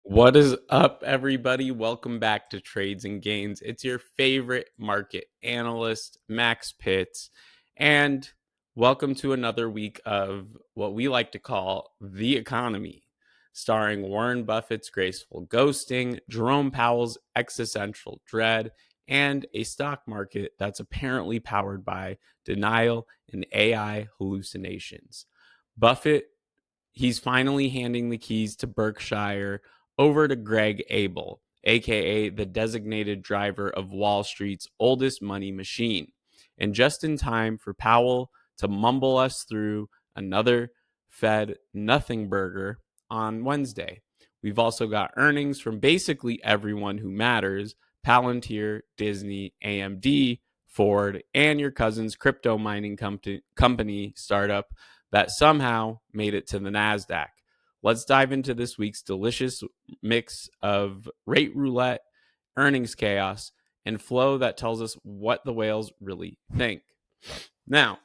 What is up, everybody? Welcome back to Trades and Gains. It's your favorite market analyst, Max Pitts, and welcome to another week of what we like to call The Economy, starring Warren Buffett's graceful ghosting, Jerome Powell's existential dread, and a stock market that's apparently powered by denial and AI hallucinations. Buffett, he's finally handing the keys to Berkshire over to Greg Abel, aka the designated driver of Wall Street's oldest money machine, and just in time for Powell to mumble us through another Fed nothing burger on Wednesday. We've also got earnings from basically everyone who matters: Palantir, Disney, AMD, Ford, and your cousin's crypto mining company startup that somehow made it to the NASDAQ. Let's dive into this week's delicious mix of rate roulette, earnings chaos, and flow that tells us what the whales really think. Now,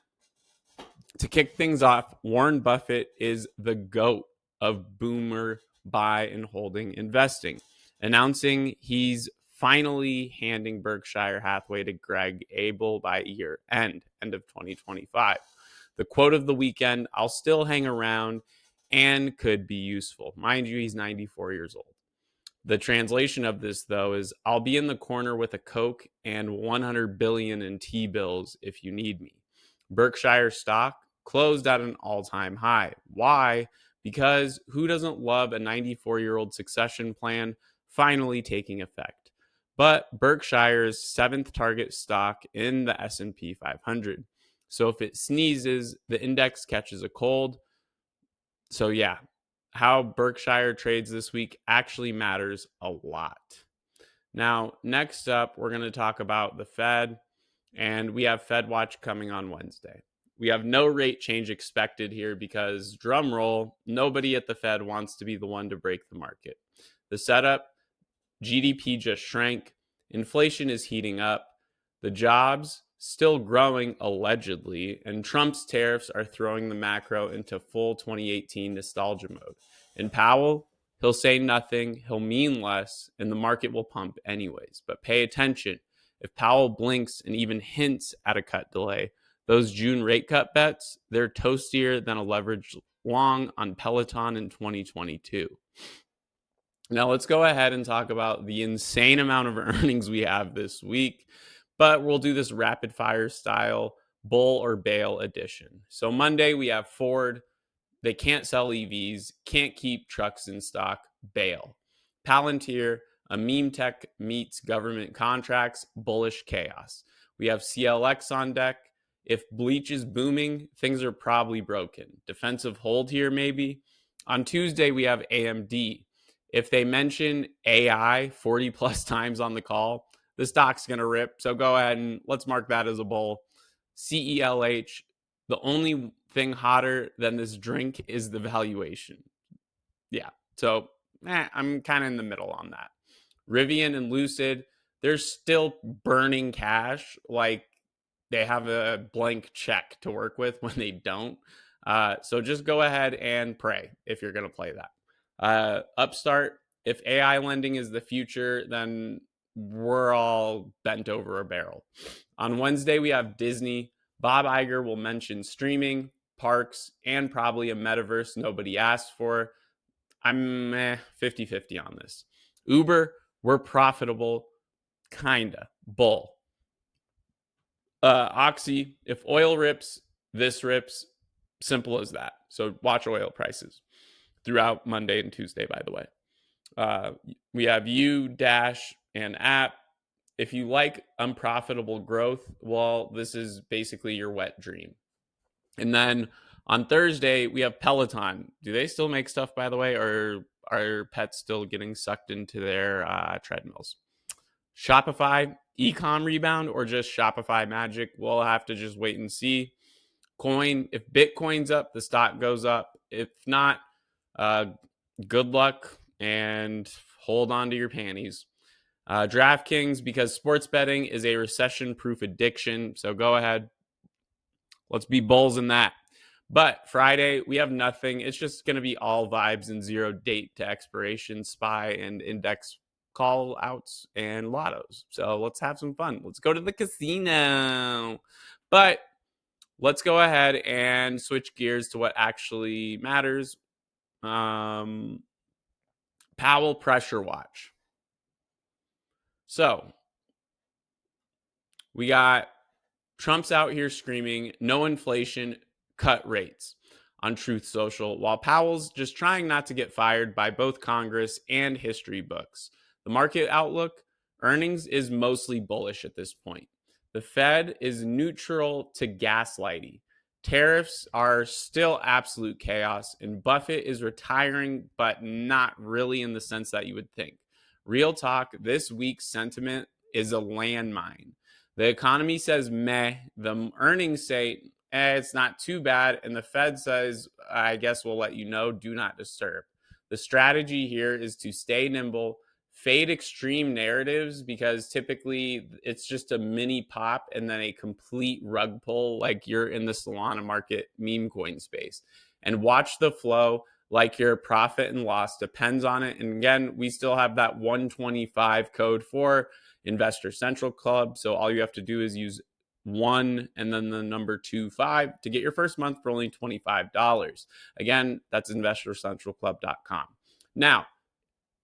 to kick things off, Warren Buffett is the GOAT of boomer buy and holding investing, announcing he's finally handing Berkshire Hathaway to Greg Abel by year end of 2025. The quote of the weekend: "I'll still hang around and could be useful." Mind you, he's 94 years old. The translation of this, though, is "I'll be in the corner with a Coke and 100 billion in T-bills if you need me." Berkshire stock closed at an all-time high. Why? Because who doesn't love a 94-year-old succession plan finally taking effect? But Berkshire's seventh target stock in the S&P 500. So if it sneezes, the index catches a cold. So yeah, how Berkshire trades this week actually matters a lot. Now, next up, we're going to talk about the Fed, and we have Fed Watch coming on Wednesday. We have no rate change expected here because, drum roll, nobody at the Fed wants to be the one to break the market. The setup: GDP just shrank, inflation is heating up, the jobs still growing allegedly, and Trump's tariffs are throwing the macro into full 2018 nostalgia mode. And Powell, he'll say nothing, he'll mean less, and the market will pump anyways. But pay attention. If Powell blinks and even hints at a cut delay, those June rate cut bets, they're toastier than a leveraged long on Peloton in 2022. Now, let's go ahead and talk about the insane amount of earnings we have this week, but we'll do this rapid fire style bull or bail edition. So, Monday, we have Ford. They can't sell EVs, can't keep trucks in stock, bail. Palantir, a meme tech meets government contracts, bullish chaos. We have CLX on deck. If Bleach is booming, things are probably broken. Defensive hold here, maybe. On Tuesday, we have AMD. If they mention AI 40 plus times on the call, the stock's going to rip. So go ahead and let's mark that as a bull. CELH, the only thing hotter than this drink is the valuation. Yeah. So I'm kind of in the middle on that. Rivian and Lucid, they're still burning cash like they have a blank check to work with when they don't. So just go ahead and pray if you're going to play that. Upstart, if AI lending is the future, then we're all bent over a barrel. On Wednesday, we have Disney. Bob Iger will mention streaming, parks, and probably a metaverse nobody asked for. I'm 50-50 on this. Uber, we're profitable, kinda, bull. Oxy, if oil rips, this rips. Simple as that. So watch oil prices throughout Monday and Tuesday, by the way. We have U, Dash, and App. If you like unprofitable growth, well, this is basically your wet dream. And then on Thursday, we have Peloton. Do they still make stuff, by the way, or are pets still getting sucked into their treadmills? Shopify, ecom rebound, or just Shopify magic? We'll have to just wait and see. Coin, if Bitcoin's up, the stock goes up. If not, good luck and hold on to your panties. DraftKings, because sports betting is a recession-proof addiction. So go ahead. Let's be bulls in that. But Friday, we have nothing. It's just going to be all vibes and zero date to expiration, SPY, and index call outs and lottos. So let's have some fun. Let's go to the casino. But let's go ahead and switch gears to what actually matters. Powell pressure watch. So we got Trump's out here screaming, no inflation, cut rates on Truth Social, while Powell's just trying not to get fired by both Congress and history books. The market outlook, earnings is mostly bullish at this point. The Fed is neutral to gaslighting. Tariffs are still absolute chaos, and Buffett is retiring, but not really in the sense that you would think. Real talk, this week's sentiment is a landmine. The economy says meh. The earnings say it's not too bad. And the Fed says, I guess we'll let you know, do not disturb. The strategy here is to stay nimble, fade extreme narratives, because typically it's just a mini pop and then a complete rug pull, like you're in the Solana market meme coin space. And watch the flow like your profit and loss depends on it. And again, we still have that 125 code for Investor Central Club. So all you have to do is use 1 and then the number 25 to get your first month for only $25. Again, that's investorcentralclub.com. Now,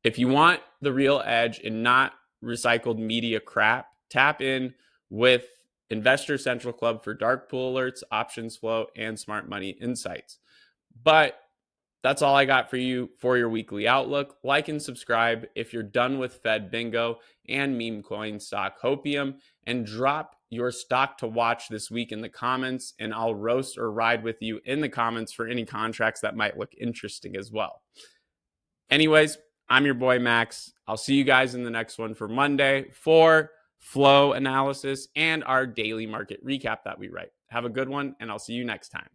if you want the real edge and not recycled media crap, tap in with Investor Central Club for dark pool alerts, options flow, and smart money insights. But that's all I got for you for your weekly outlook. Like and subscribe if you're done with Fed Bingo and meme coin stock hopium, and drop your stock to watch this week in the comments, and I'll roast or ride with you in the comments for any contracts that might look interesting as well. Anyways, I'm your boy Max. I'll see you guys in the next one for Monday for flow analysis and our daily market recap that we write. Have a good one, and I'll see you next time.